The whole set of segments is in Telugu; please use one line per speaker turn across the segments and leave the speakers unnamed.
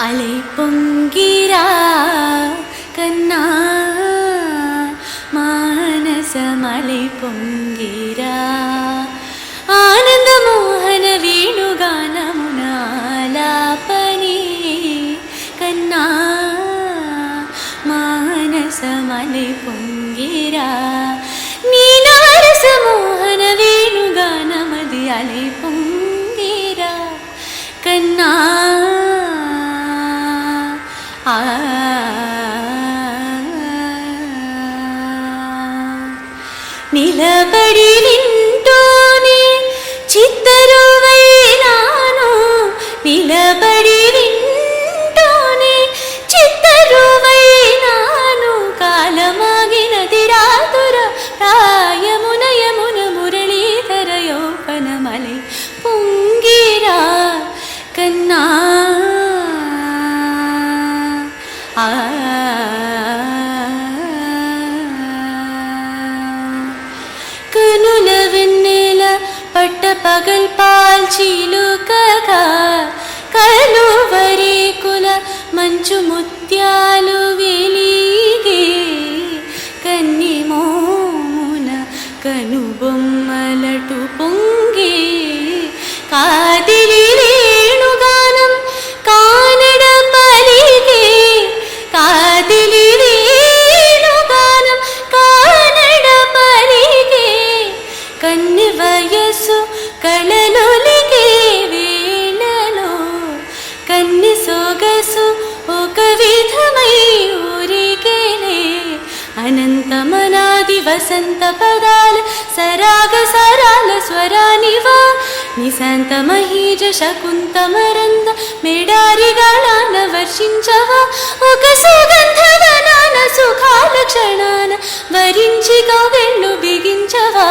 అలై పొంగిరా కన్నా మానసమలై పొంగిరా ఆనందమోహన వేణుగానమునాలాపని కన్నా మానసమలై పొంగిరా నీ నారసమోహన వేణుగానమది అలై పొంగిరా కన్నా నిలబడి వింటూనే చిత్తరువైనాను నిలబడి వింటూనే చిత్తరువైనాను కాలమాగినది రాతుర ప్రాయమున యమున మురళీధర యౌవనమలై పొంగిరా కన్నా కనుల వెన్నెల పట్ట పగల్ పాల్చిలుకగా కలువరేకుల మంచు ముత్యాలు వెలిగే కన్ని మోమున కనుబొమ్మలటు పొంగే కాదిలి వేణుగానం కానడ పలిగే కాదిలి వేణుగానం కానడ పలిగే కన్ని వయస్సు కళలొలిగే వేళలో కన్ని సొగసు ఒక విధమై ఊరికేలే అనంతమనాది వసంత పదాల సరాగ సరాల స్వరానివా నిశాంత మహీజ శకుంతమరంద మేడారిగాళాన వర్షించవా ఒక సుగంధవనాన సుఖాల క్షణాన వరించి కౌగిళ్ళు బిగించవా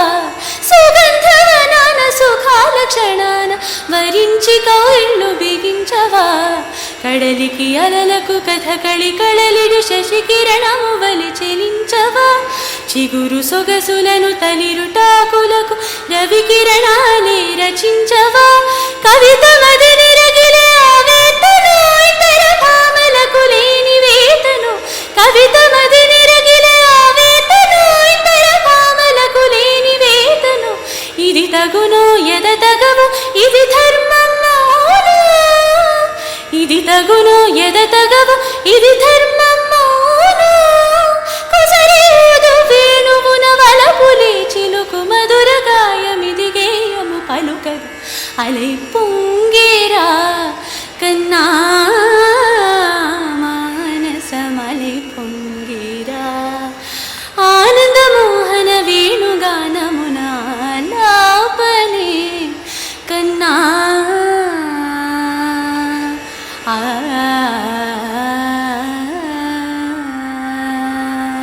సుగంధవనాన సుఖాల క్షణాన వరించి కౌగిళ్ళు బిగించవా కడలికి అలలకు కథకళి కళలిడు శశికిరణము వలి చెలించవా చిగురు సొగసులను తలిరుటాకులకు రవికిరణాలే రచించవా కవిత మదిని రగిలే ఆవేతను ఇతర భామలకు లేని వేతను కవిత మదిని రగిలే ఆవేతను ఇతర భామలకు లేని వేతను ఇది తగును ఎద తగవు ఇది ధర్మము ఇది తగును ఎద తగవు ఇది ధర్మము కుసరేదు వేణువున వలపులే చిలుకు మధుర గాయమిది గేయము పలుకదు అలై పొంగిరా కన్నా మానసమలై పొంగిరా ఆనందమోహన వేణుగానమునాలాపనే కన్నా